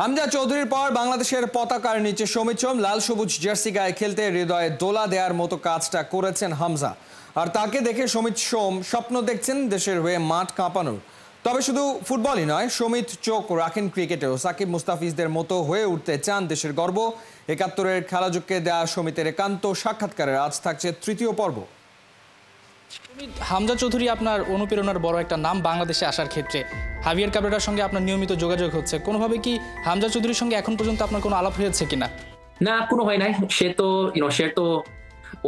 হামজা চৌধুরীর পর বাংলাদেশের পতাকার নিচে সমিত সোম লাল সবুজ জার্সি গায়ে খেলতে হৃদয়ে দোলা দেওয়ার মতো কাজটা করেছেন হামজা। আর তাকে দেখে সমিত সোম স্বপ্ন দেখছেন দেশের হয়ে মাঠ কাঁপানোর। তবে শুধু ফুটবলই নয়, সমিত চোখ রাখেন ক্রিকেটেও। সাকিব মুস্তাফিজদের মতো হয়ে উঠতে চান দেশের গর্ব। ৭১-এর খেলাযোগকে দেয়া সমিতের একান্ত সাক্ষাৎকারের আজ থাকছে তৃতীয় পর্ব। হামজা চৌধুরী আপনার অনুপ্রেরণার বড় একটা নাম বাংলাদেশে আসার ক্ষেত্রে। হাভিয়ার কাবরেরার সঙ্গে আপনার নিয়মিত যোগাযোগ হচ্ছে, কোনোভাবে কি হামজা চৌধুরীর সঙ্গে এখন পর্যন্ত আপনার কোনো আলাপ হয়েছে কিনা? না, কোনো হয় নাই। সে তো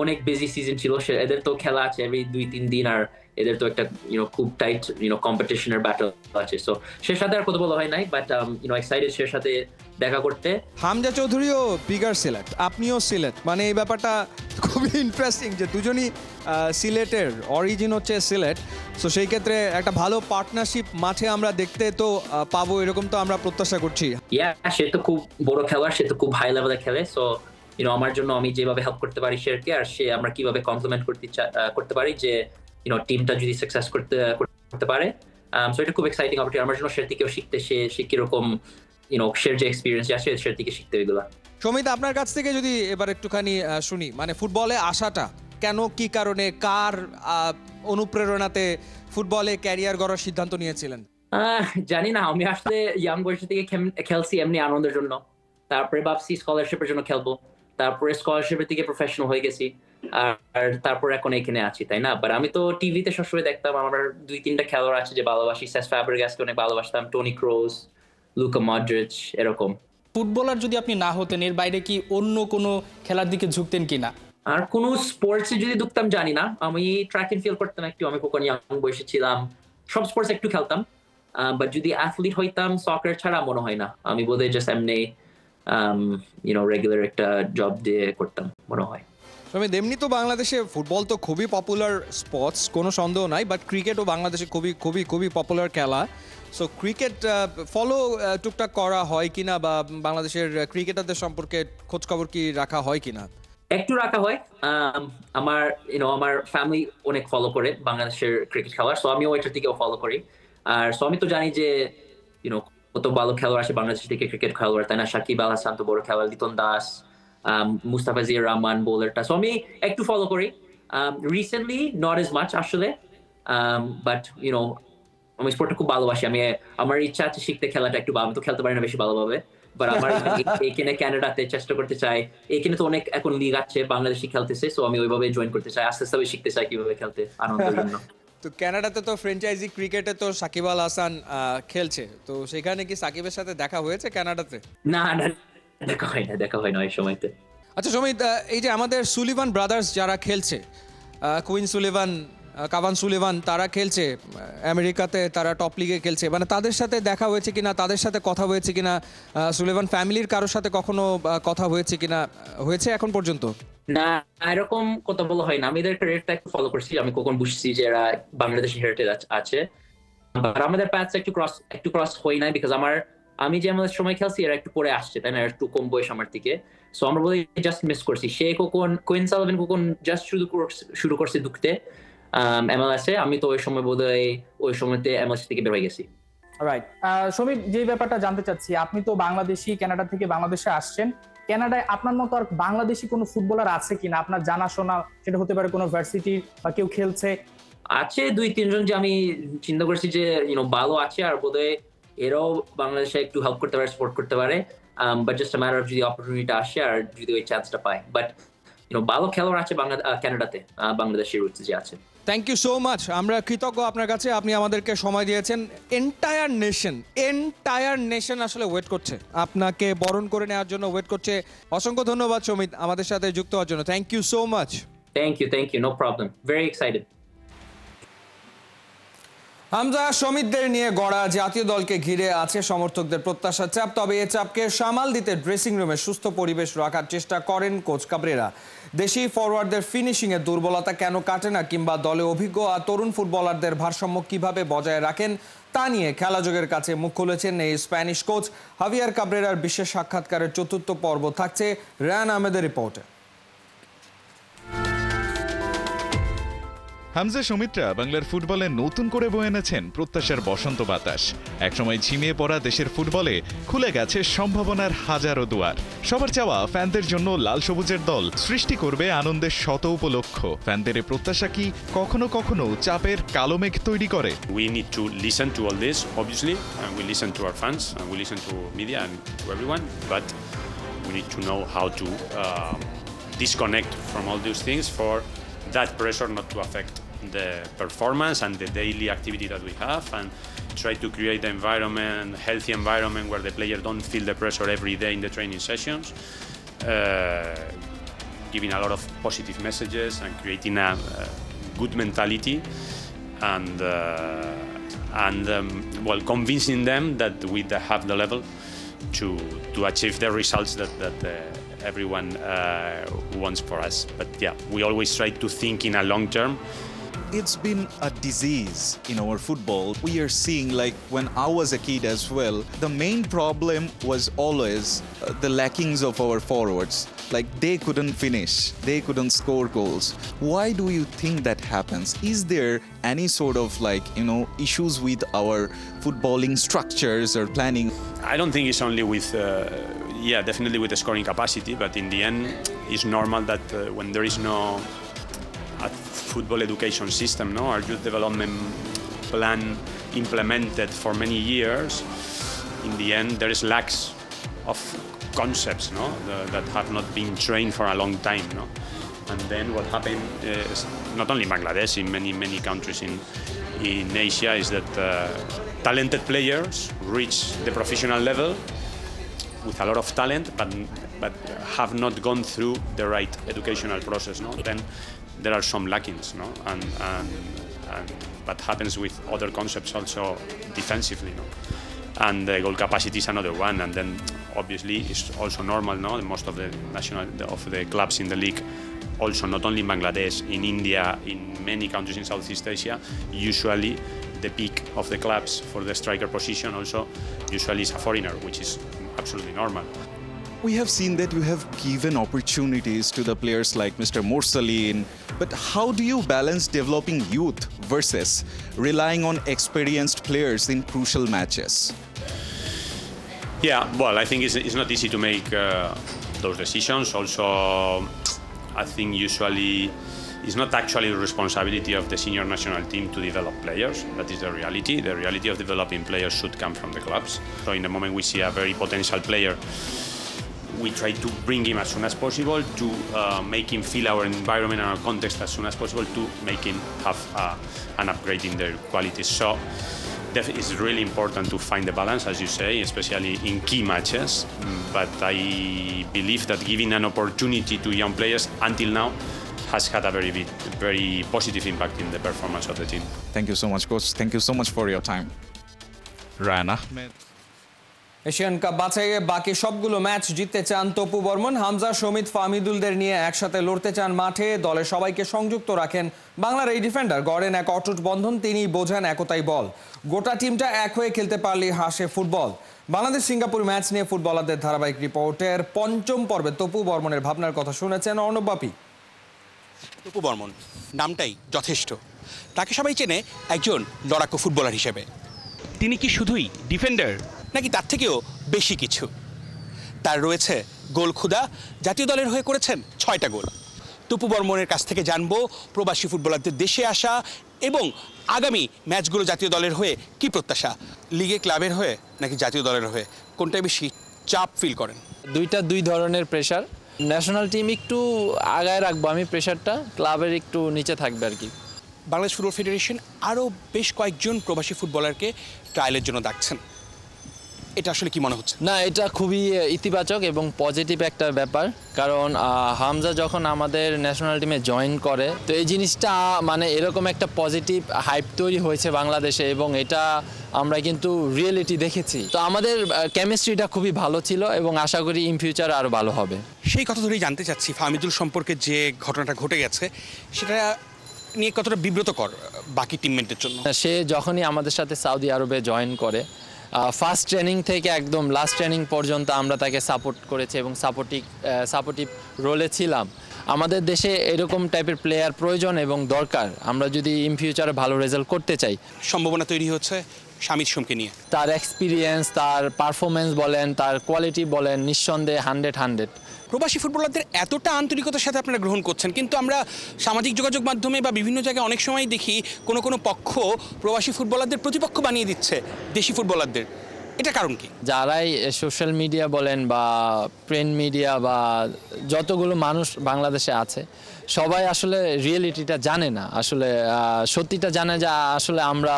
অনেক বিজি সিজন ছিল। এদের তো খেলা আছে এভরি ২-৩ দিন, আর এদের তো একটা খুব টাইট কম্পিটিশনের ব্যাটল আছে। সো সে সাথে আর কথা বলা হয় নাই, বাট এক্সাইটেড সে সাথে দেখা করতে। হামজা চৌধুরীও বিগার সিলেট, আপনিও সিলেট, মানে এই ব্যাপারটা খুবই ইন্টারেস্টিং যে দুজনই সিলেটের, অরিজিন হচ্ছে সিলেট। সো সেই ক্ষেত্রে একটা ভালো পার্টনারশিপ মাঠে আমরা দেখতে তো পাবো, এরকম তো আমরা প্রত্যাশা করছি। সে তো খুব বড় খেলোয়াড়, সে তো খুব হাই লেভেলে খেলে। সো আমার জন্য আমি যেভাবে হেল্প করতে পারি শেরকে, আর সে আমরা কিভাবে কমপ্লিমেন্ট করতে পারি যে টিমটা যদি সাকসেস করতে পারে। সো এটা খুব এক্সাইটিং অপরচুনিটি আমার জন্য। শের থেকেও শিখতে, সে কিরকম শের যে এক্সপিরিয়েন্স আছে শের থেকে শিখতে এগুলা। সমিত, আপনার কাছ থেকে যদি এবার একটুখানি শুনি, মানে ফুটবলে আসাটা কেন, কি কারণে, কার অনুপ্রেরণাতে ফুটবলে ক্যারিয়ার গড়ার সিদ্ধান্ত নিয়েছিলেন? জানি না, আমি আসলে ইয়াং বয়স থেকে খেলছি এমনি আনন্দের জন্য। তারপরে ভাবছি স্কলারশিপের জন্য খেলবো, তারপরে স্কলারশিপের থেকে প্রফেশনাল হয়ে গেছি, আর তারপর এখন এখানে আছি, তাই না? বাট আমি তো টিভিতে সবসময় দেখতাম, আমার ২-৩টা খেলোয়াড় আছে যে ভালোবাসি। সেস ফ্যাব্রিগাসকে অনেক ভালোবাসতাম, টনি ক্রোস, লুকা মডরিচ, এরকম। ফুটবলার যদি আপনি না হতেন, এর বাইরে কি অন্য কোনো খেলার দিকে ঝুঁকতেন কিনা? আর কোনো স্পোর্টসে যদি ঢুকতাম জানি না। আমি ট্র্যাক এন্ড ফিল্ড করতাম একটু, আমি কখন ইয়াং বয়সে ছিলাম। সব স্পোর্টস একটু খেলতাম, বাট যদি অ্যাথলিট হইতাম সকার ছাড়া মনে হয় না। আমি বোধহয় জাস্ট এমনি রেগুলার একটা জব দিয়ে করতাম মনে হয়। সমিত, এমনি তো বাংলাদেশে ফুটবল তো খুবই পপুলার স্পোর্টস, কোনো সন্দেহ নাই, বাট ক্রিকেটও বাংলাদেশে খুবই খুবই খুবই পপুলার খেলা। সো ক্রিকেট ফলো টুকটাক করা হয় কিনা, বা বাংলাদেশের ক্রিকেটারদের সম্পর্কে খোঁজখবর কি রাখা হয় কিনা? একটু রাখা হয়। আমার ফ্যামিলি অনেক ফলো করে বাংলাদেশের ক্রিকেট খেলার, সো আমিও ওইটার দিকেও ফলো করি। আর সো আমি তো জানি যে কত ভালো খেলোয়াড় আসে বাংলাদেশ থেকে, ক্রিকেট খেলোয়াড়, তাই না? সাকিব আল হাসান তো বড় খেলোয়াড়, লিটন দাস, মুস্তাফিজুর রহমান বোলারটা। সো আমি একটু ফলো করি। রিসেন্টলি নট এজ মাচ আসলে, বাট আমি স্পোর্টটা খুব ভালোবাসি। আমার ইচ্ছা আছে শিখতে খেলাটা একটু। আমি তো খেলতে পারি না বেশি ভালোভাবে, বাট আমার এখানে ক্যানাডাতে চেষ্টা করতে চাই। এখানে তো অনেক এখন লিগ আছে, বাংলাদেশি খেলতেছে, সো আমি ওইভাবে জয়েন করতে চাই। আস্তে আস্তে শিখতে চাই কিভাবে খেলতে আনন্দের জন্য। তো কানাডাতে তো ফ্র্যাঞ্চাইজি ক্রিকেটে তো সাকিব আল হাসান খেলছে, তো সেখানে কি সাকিবের সাথে দেখা হয়েছে কানাডাতে? না, দেখা হয় না ওই সময়তে। আচ্ছা সমিত, এই যে আমাদের সুলিভান ব্রাদার্স যারা খেলছে, কুইন সুলিভান, কাভান সুলিভান, তারা খেলছে আমেরিকাতে, তারা টপ লিগে খেলছে, মানে তাদের সাথে দেখা হয়েছে কিনা, তাদের সাথে কথা হয়েছে কিনা, সুলিভান ফ্যামিলির কারোর সাথে কখনো কথা হয়েছে কিনা, হয়েছে এখন পর্যন্ত? না, এরকম কথা বলা হয় না। আমি এদের ক্যারিয়ারটা একটু ফলো করছি, আমি কখন বুঝছি যে এরা বাংলাদেশি হেরিটেজ আছে। বাট আমাদের প্যাথস একটু ক্রস হয় নাই, বিকজ আমি যে আমাদের সময় খেলছি এরা একটু পরে আসছে, তাই না? একটু কম বয়স আমার থেকে। সো আমরা বলি জাস্ট মিস করছি। সে কুইন সালভেন কখন জাস্ট শুরু করছে ঢুকতে এমএলএস-এ। আমি তো ওই সময় বোধহয় ওই সময়তে এমএলএস থেকে বের হয়ে গেছি। রাইট। সমীপ, যে ব্যাপারটা জানতে চাচ্ছি, আপনি তো বাংলাদেশি, কানাডা থেকে বাংলাদেশে আসছেন। কানাডায় আপনার মতো আর বাংলাদেশি কোনো ফুটবলার আছে কিনা আপনার জানাশোনা? সেটা হতে পারে কোনো ভার্সিটির বা কেউ খেলছে। আছে ২-৩ জন যে আমি চিন্তা করছি যে ভালো আছে, আর বোধহয় এরাও বাংলাদেশে একটু হেল্প করতে পারে, সাপোর্ট করতে পারে। But just a matter of যদি অপরচুনিটি আসে আর যদি ওই চান্সটা পায়। বাট ভালো খেলোয়াড় আছে কানাডাতে, বাংলাদেশের রুটস যে আছে। থ্যাংক ইউ সো মাচ, আমরা কৃতজ্ঞ আপনার কাছে, আপনি আমাদেরকে সময় দিয়েছেন। এন্টায়ার নেশন আসলে ওয়েট করছে, আপনাকে বরণ করে নেওয়ার জন্য ওয়েট করছে। অসংখ্য ধন্যবাদ সমিত আমাদের সাথে যুক্ত হওয়ার জন্য। Thank you so much. Thank you, no problem, very excited. Hamza সমিতদের নিয়ে গড়া জাতীয় দলকে ঘিরে আছে সমর্থকদের প্রত্যাশার চাপ, তবে এ চাপকে সামাল দিতে ড্রেসিং রুমে সুস্থ পরিবেশ রাখার চেষ্টা করেন কোচ কাবরেরা। দেশি ফরওয়ার্ডদের ফিনিশিং এর দুর্বলতা কেন কাটে না, কিংবা দলে অভিজ্ঞ আর তরুণ ফুটবলারদের ভারসাম্য কিভাবে বজায় রাখেন, তা নিয়ে খেলাযোগের কাছে মুখ খুলেছেন এই স্প্যানিশ কোচ। হাভিয়ার কাবরেরার বিশেষ সাক্ষাৎকারের চতুর্থ পর্ব থাকছে রায়ান আহমেদের রিপোর্টে। হামজা সৌমিত্রা বাংলার ফুটবলে নতুন করে বয়ে এনেছেন প্রত্যাশার বসন্ত বাতাস। একসময় ঝিমিয়ে পড়া দেশের ফুটবলে খুলে গেছে সম্ভাবনার হাজারো দুয়ার। সবার চাওয়া ফ্যানদের জন্য লাল সবুজের দল সৃষ্টি করবে আনন্দের শত উপলক্ষ। ফ্যানদের এ প্রত্যাশা কি কখনো কখনো চাপের কালো মেঘ তৈরি করে? We need to listen to all this, obviously, and we listen to our fans, and we listen to media and to everyone, but we need to know how to disconnect from all those things for that pressure not to affect the performance and the daily activity that we have, and try to create the environment, healthy environment where the player don't feel the pressure every day in the training sessions, giving a lot of positive messages and creating a good mentality, and well, convincing them that we have the level to achieve the results that everyone wants for us. But yeah, we always try to think in a long term. It's been a disease in our football. We are seeing, like when I was a kid as well, the main problem was always the lackings of our forwards. Like they couldn't finish, they couldn't score goals. Why do you think that happens? Is there any sort of issues with our footballing structures or planning? I don't think it's only with, definitely with the scoring capacity, but in the end, it's normal that when there is no a football education system, our youth development plan implemented for many years, in the end, there is lacks of concepts, that have not been trained for a long time, And then what happened is, not only in Bangladesh, in many countries in Asia, is that talented players reach the professional level with a lot of talent, but have not gone through the right educational process. Then there are some lackings, and what happens with other concepts also defensively, and the goal capacity is another one. And then obviously it's also normal, most of the clubs in the league, also not only in Bangladesh, in India, in many countries in Southeast Asia, usually the peak of the clubs for the striker position also usually is a foreigner, which is absolutely normal. We have seen that you have given opportunities to the players like Mr. Morsalin, but how do you balance developing youth versus relying on experienced players in crucial matches? Yeah, well, I think it's not easy to make those decisions. Also, I think usually it's not actually the responsibility of the senior national team to develop players. That is the reality. The reality of developing players should come from the clubs. So in the moment we see a very potential player, we try to bring him as soon as possible, to make him feel our environment and our context as soon as possible, to make him have an upgrade in their qualities. So it's really important to find the balance, as you say, especially in key matches. But I believe that giving an opportunity to young players until now has had a very positive impact in the performance of the team. Thank you so much, Coach. Thank you so much for your time. Raina Ahmed. Asian cup বাছাইয়ে বাকি সবগুলো match জিততে চান তপু বর্মন। হামজা, সমিত, ফাহমিদুলদের নিয়ে একসাথে লড়তে চান মাঠে। দলের সবাইকে সংযুক্ত রাখেন বাংলার এই ডিফেন্ডার। গড়েন এক অটুট বন্ধন, তিনি বোঝেন একতাই বল। গোটা টিমটা এক হয়ে খেলতে পারলেই হাসে ফুটবল। বাংলাদেশ সিঙ্গাপুর ম্যাচ নিয়ে ফুটবলারদের ধারাবাহিক রিপোর্টের পঞ্চম পর্বে তপু বর্মনের ভাবনার কথা শুনেছেন অর্ণব বাপি। তপু বর্মন নামটাই যথেষ্ট। তাকে সবাই চেনে একজন লড়াকু ফুটবলার হিসেবে। তিনি কি শুধুই ডিফেন্ডার, নাকি তার থেকেও বেশি কিছু? তার রয়েছে গোল ক্ষুধা। জাতীয় দলের হয়ে করেছেন 6টা গোল। তপু বর্মনের কাছ থেকে জানবো প্রবাসী ফুটবলারদের দেশে আসা এবং আগামী ম্যাচগুলো জাতীয় দলের হয়ে কি প্রত্যাশা। লিগে ক্লাবের হয়ে নাকি জাতীয় দলের হয়ে, কোনটায় বেশি চাপ ফিল করেন? দুই ধরনের প্রেশার। ন্যাশনাল টিম একটু আগায় রাখবো আমি প্রেশারটা, ক্লাবের একটু নিচে থাকবে আর কি। বাংলাদেশ ফুটবল ফেডারেশন আরও বেশ কয়েকজন প্রবাসী ফুটবলারকে ট্রায়ালের জন্য ডাকছেন, এটা আসলে কি মনে হচ্ছে? না, এটা খুবই ইতিবাচক এবং পজিটিভ একটা ব্যাপার, কারণ হামজা যখন আমাদের ন্যাশনাল টিমে জয়েন করে, তো এই জিনিসটা মানে এরকম একটা পজিটিভ হাইপ তৈরি হয়েছে বাংলাদেশে, এবং এটা আমরা কিন্তু রিয়েলিটি দেখেছি। তো আমাদের কেমিস্ট্রিটা খুবই ভালো ছিল এবং আশা করি ইন ফিউচার আরও ভালো হবে। সেই কথা ধরেই জানতে চাচ্ছি, ফাহমিদুল সম্পর্কে যে ঘটনাটা ঘটে গেছে সেটা নিয়ে কতটা বিব্রতকর বাকি টিমমেটদের জন্য? সে যখনই আমাদের সাথে সৌদি আরবে জয়েন করে, ফার্স্ট ট্রেনিং থেকে একদম লাস্ট ট্রেনিং পর্যন্ত আমরা তাকে সাপোর্ট করেছি এবং সাপোর্টিভ রোলে ছিলাম। আমাদের দেশে এরকম টাইপের প্লেয়ার প্রয়োজন এবং দরকার, আমরা যদি ইন ফিউচারে ভালো রেজাল্ট করতে চাই। সম্ভাবনা তৈরি হচ্ছে শামিদ সোমকে নিয়ে। তার এক্সপিরিয়েন্স, তার পারফরমেন্স বলেন, তার কোয়ালিটি বলেন, নিঃসন্দেহে 100। প্রবাসী ফুটবলারদের এতটা আন্তরিকতার সাথে আপনারা গ্রহণ করছেন, কিন্তু আমরা সামাজিক যোগাযোগ মাধ্যমে বা বিভিন্ন জায়গায় অনেক সময় দেখি কোনো পক্ষ প্রবাসী ফুটবলারদের প্রতিপক্ষ বানিয়ে দিচ্ছে দেশি ফুটবলারদের। এটা কারণ কি? যারাই সোশ্যাল মিডিয়া বলেন বা প্রিন্ট মিডিয়া বা যতগুলো মানুষ বাংলাদেশে আছে, সবাই আসলে রিয়েলিটিটা জানে না, আসলে সত্যিটা জানে যে আসলে আমরা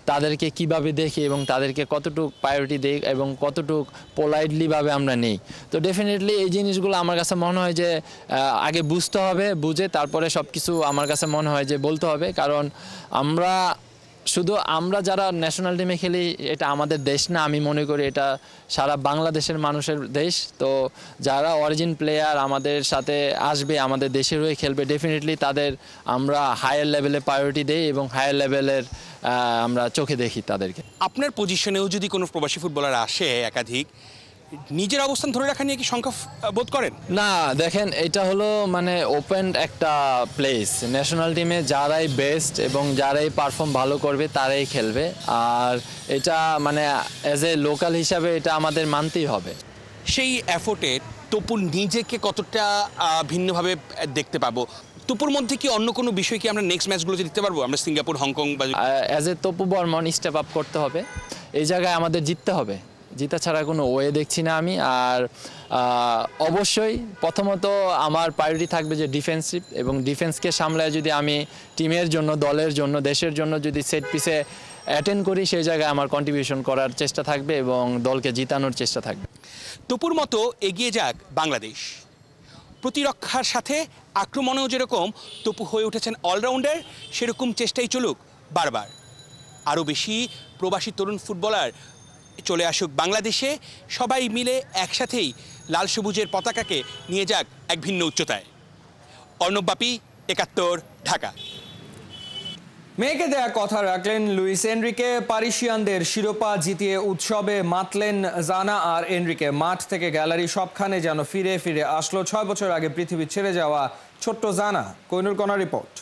তাদেরকে কিভাবে দেখি এবং তাদেরকে কতটুকু প্রায়োরিটি দিই এবং কতটুকু পোলাইটলিভাবে আমরা নেই। তো ডেফিনেটলি এই জিনিসগুলো আমার কাছে মনে হয় যে আগে বুঝতে হবে, বুঝে তারপরে সব কিছু আমার কাছে মনে হয় যে বলতে হবে। কারণ আমরা যারা ন্যাশনাল টিমে খেলি, এটা আমাদের দেশ না, আমি মনে করি এটা সারা বাংলাদেশের মানুষের দেশ। তো যারা অরিজিন প্লেয়ার আমাদের সাথে আসবে, আমাদের দেশের হয়ে খেলবে, ডেফিনেটলি তাদের আমরা হায়ার লেভেলে প্রায়োরিটি দেই এবং হায়ার লেভেলের আমরা চোখে দেখি তাদেরকে। আপনার পজিশনেও যদি কোনো প্রবাসী ফুটবলার আসে একাধিক, নিজের অবস্থান ধরে রাখা নিয়ে কি শঙ্কা বোধ করেন? না, দেখেন, এটা হলো মানে ওপেন একটা প্লেস। ন্যাশনাল টিমে যারাই বেস্ট এবং যারাই পারফর্ম ভালো করবে তারাই খেলবে, আর এটা মানে অ্যাজ এ লোকাল হিসাবে এটা আমাদের মানতেই হবে। সেই এফোর্টে তপু নিজেকে কতটা ভিন্নভাবে দেখতে পাবো? তপুর মধ্যে কি অন্য কোনো বিষয় কি আমরা নেক্সট ম্যাচগুলোতে দেখতে পারবো? আমরা সিঙ্গাপুর, হংকং বা as a Tapu Barman step up করতে হবে, এই জায়গায় আমাদের জিততে হবে, জিতা ছাড়া কোনো ওয়ে দেখছি না আমি। আর অবশ্যই প্রথমত আমার প্রায়োরিটি থাকবে যে ডিফেন্সিভ, এবং ডিফেন্সকে সামলায় যদি আমি টিমের জন্য, দলের জন্য, দেশের জন্য যদি সেট পিসে অ্যাটেন্ড করি, সেই জায়গায় আমার কন্ট্রিবিউশন করার চেষ্টা থাকবে এবং দলকে জিতানোর চেষ্টা থাকবে। তপুর মতো এগিয়ে যাক বাংলাদেশ। প্রতিরক্ষার সাথে আক্রমণেও যেরকম তপু হয়ে উঠেছেন অলরাউন্ডার, সেরকম চেষ্টাই চলুক বারবার। আরও বেশি প্রবাসী তরুণ ফুটবলার চলে আসুক বাংলাদেশে, সবাই মিলে একসাথেই লাল সবুজের পতাকাকে নিয়ে যাক এক ভিন্ন উচ্চতায়। অর্ণব বাপি, ৭১, ঢাকা। মেয়েকে দেয়া কথা রাখলেন লুইস এনরিকে। পারিসিয়ানদের শিরোপা জিতিয়ে উৎসবে মাতলেন জানা আর এনরিকে। মাঠ থেকে গ্যালারি সবখানে যেন ফিরে ফিরে আসলো ৬ বছর আগে পৃথিবী ছেড়ে যাওয়া ছোট্ট জানা। কোহিনুর কণা রিপোর্ট।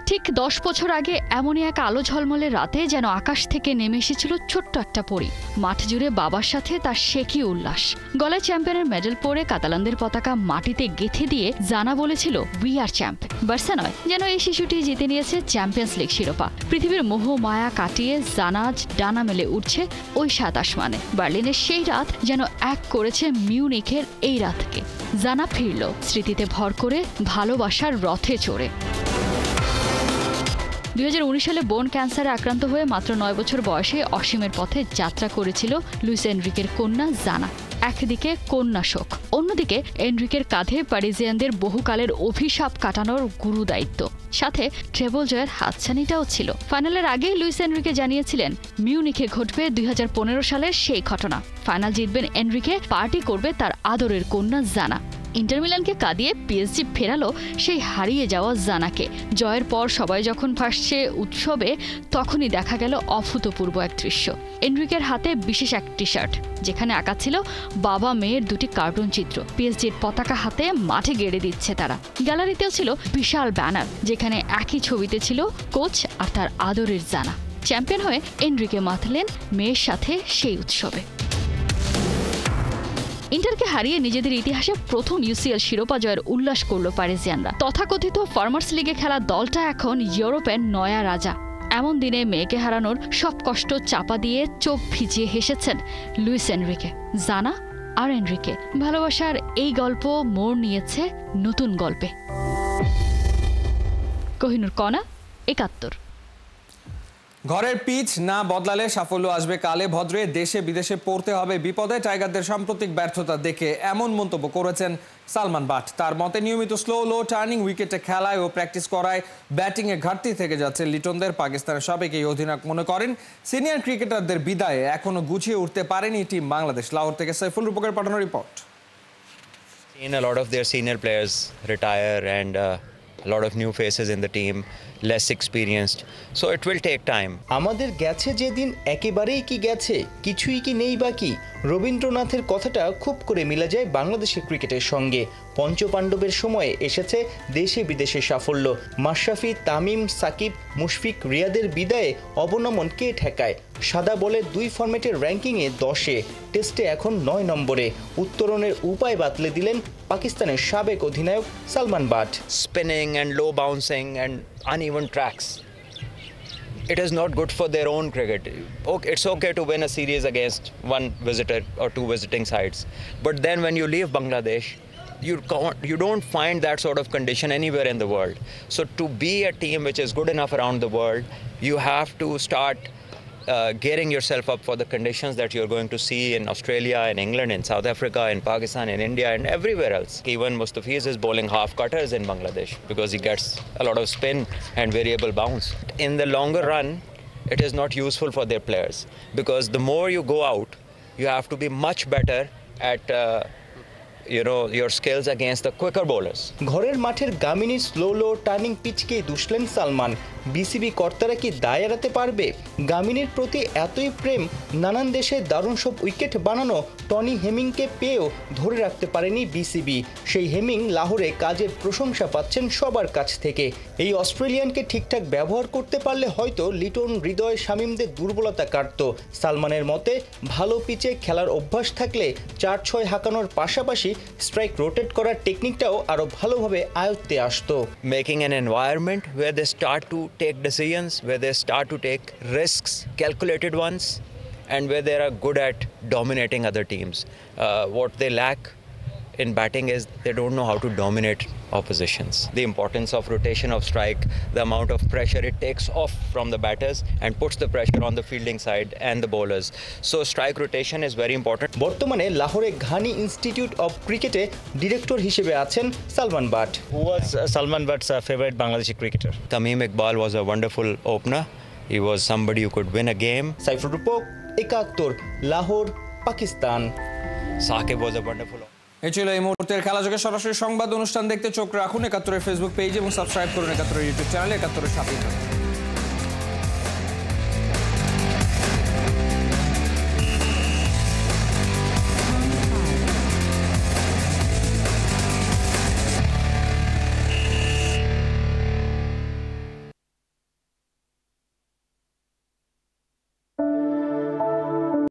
ঠিক 10 বছর আগে এমনই এক আলো ঝলমলে রাতে যেন আকাশ থেকে নেমে এসেছিল ছোট্ট একটা পরী। মাঠ জুড়ে বাবার সাথে তার শেখি উল্লাস। গলায় চ্যাম্পিয়নের মেডেল পরে কাতালানদের পতাকা মাটিতে গেঁথে দিয়ে জানা বলেছিল উই আর চ্যাম্প। বার্সা নয়, যেন এই শিশুটি জিতে নিয়েছে চ্যাম্পিয়ন্স লিগ শিরোপা। পৃথিবীর মোহ মায়া কাটিয়ে জানাজ ডানা মেলে উঠছে ওই ৭ আসমানে। বার্লিনের সেই রাত যেন এক করেছে মিউনিখের এই রাতকে। জানা ফিরল স্মৃতিতে ভর করে, ভালোবাসার রথে চড়ে। 2019 সালে বোন ক্যান্সারে আক্রান্ত হয়ে মাত্র 9 বছর বয়সে অসীমের পথে যাত্রা করেছিল লুইস এনরিকের কন্যা জানা। একদিকে কন্যা শোক, অন্যদিকে এনরিকের কাঁধে প্যারিজিয়ানদের বহুকালের অভিশাপ কাটানোর গুরু দায়িত্ব। সাথে ট্রেবল জয়ের হাতছানিটাও ছিল। ফাইনালের আগেই লুইস এনরিকে জানিয়েছিলেন মিউনিখে ঘটবে 2015 সালের সেই ঘটনা। ফাইনাল জিতবেন এনরিকে, পার্টি করবে তার আদরের কন্যা জানা। ইন্টার মিলানকে কাঁদিয়ে পিএসজি ফেরালো সেই হারিয়ে যাওয়া জানাকে। জয়ের পর সবাই যখন ভাসছে উৎসবে, তখনই দেখা গেল অভূতপূর্ব এক দৃশ্য। এনরিকের হাতে বিশেষ এক টি শার্ট, যেখানে আঁকা ছিল বাবা মেয়ের দুটি কার্টুন চিত্র। পিএসজির পতাকা হাতে মাঠে গেড়ে দিচ্ছে তারা। গ্যালারিতেও ছিল বিশাল ব্যানার, যেখানে একই ছবিতে ছিল কোচ আর তার আদরের জানা। চ্যাম্পিয়ন হয়ে এনরিকে মাতলেন মেয়ের সাথে সেই উৎসবে। ইন্টারকে হারিয়ে নিজেদের ইতিহাসে প্রথম ইউসিএল শিরোপা জয়ের উল্লাস করল প্যারিজিয়ানরা। তথাকথিত ফার্মার্স লিগে খেলা দলটা এখন ইউরোপের নয়া রাজা। এমন দিনে মেয়েকে হারানোর সব কষ্ট চাপা দিয়ে চোখ ভিজিয়ে হেসেছেন লুইস এনরিকে। জানা আর এনরিকে ভালোবাসার এই গল্প মোড় নিয়েছে নতুন গল্পে। কোহিনুর কণা, ৭১। ঘরের পিচ না বদলালে সাফল্য আসবে কালে ভদ্রে। দেশে বিদেশে পড়তে হবে বিপদে। টাইগারদের সাম্প্রতিক ব্যর্থতা দেখে এমন মন্তব্য করেছেন সালমান বাট। তার মতে নিয়মিত স্লো টার্নিং উইকেটে খেলায় ও প্র্যাকটিস করায় ব্যাটিংয়ে ঘাটতি থেকে যাচ্ছে লিটনদের। পাকিস্তানের সাবেক এই অধিনায়ক মনে করেন সিনিয়র ক্রিকেটারদের বিদায়ে এখনো গুছিয়ে উঠতে পারেনি টিম বাংলাদেশ। লাহোর থেকে সাইফুল রূপকের পাঠানো report. Seen a lot of their senior players retire and a lot of new faces in the team. less experienced. So it will take time. আমাদের গেছে যেদিন একেবারেই কি গেছে, কিছুই কি নেই বাকি। রবীন্দ্রনাথের কথাটা খুব করে মিলে যায় বাংলাদেশের ক্রিকেটের সঙ্গে। পঞ্চপাণ্ডবের সময়ে এসেছে দেশে বিদেশে সাফল্য। মাশরাফি, তামিম, সাকিব, মুশফিক, রিয়াদের বিদায়ে অবনমন কে ঠেকায়? সাদা বলে 2 ফরম্যাটের র্যাঙ্কিংয়ে 10-এ, টেস্টে এখন 9 নম্বরে। উত্তরণের উপায় বাতলে দিলেন পাকিস্তানের সাবেক অধিনায়ক Salman but. Spinning and low bouncing and uneven tracks. It is not good for their own cricket. Okay, it's okay to win a series against one visitor or 2 visiting sides. But then when you leave Bangladesh, you don't find that sort of condition anywhere in the world. So to be a team which is good enough around the world, you have to start gearing yourself up for the conditions that you're going to see in Australia, in England, in South Africa, in Pakistan, in India, and everywhere else. Even Mustafiz is bowling half cutters in Bangladesh because he gets a lot of spin and variable bounce. In the longer run, it is not useful for their players because the more you go out, you have to be much better at your skills against the quicker bowlers. ঘরের মাঠের গামিনী slow turning পিচকে দুষলেন Salman. BCB কর্তারা কি দায় এড়াতে পারবে? গামিনীর প্রতি এতই প্রেম, নানান দেশে দারুণ সব উইকেট বানানো টনি হেমিংকে পেয়েও ধরে রাখতে পারেনি বিসিবি। সেই হেমিং লাহোরে কাজের প্রশংসা পাচ্ছেন সবার কাছ থেকে। এই অস্ট্রেলিয়ানকে ঠিকঠাক ব্যবহার করতে পারলে হয়তো লিটন, হৃদয়, শামীমদের দুর্বলতা কাটত। সালমানের মতে ভালো পিচে খেলার অভ্যাস থাকলে 4-6 হাঁকানোর পাশাপাশি স্ট্রাইক রোটেট করার টেকনিকটাও আরো ভালোভাবে আয়ত্তে আসতো। Making an environment where they start to take decisions, where they start to take risks, calculated ones, and where they are good at dominating other teams. What they lack in batting is they don't know how to dominate oppositions. The importance of rotation of strike, the amount of pressure it takes off from the batters and puts the pressure on the fielding side and the bowlers. So strike rotation is very important. বর্তমানে লাহোরে ঘানি institute of ক্রিকেটে director হিসেবে আছেন Salman but. Who was Salman Butt's favorite Bangladeshi cricketer? Tamim Iqbal was a wonderful opener. He was somebody who could win a game. Saifur Rupak, একাত্তর, Lahore, Pakistan. Saqib was a wonderful এই ছিল এই মুহূর্তের খেলাযোগে সরাসরি সংবাদ অনুষ্ঠান দেখতে চোখ রাখুন ৭১-এর ফেসবুক পেজ এবং সাবস্ক্রাইব করুন ৭১-এর ইউটিউব চ্যানেল ৭১-এর সাথে থাকুন।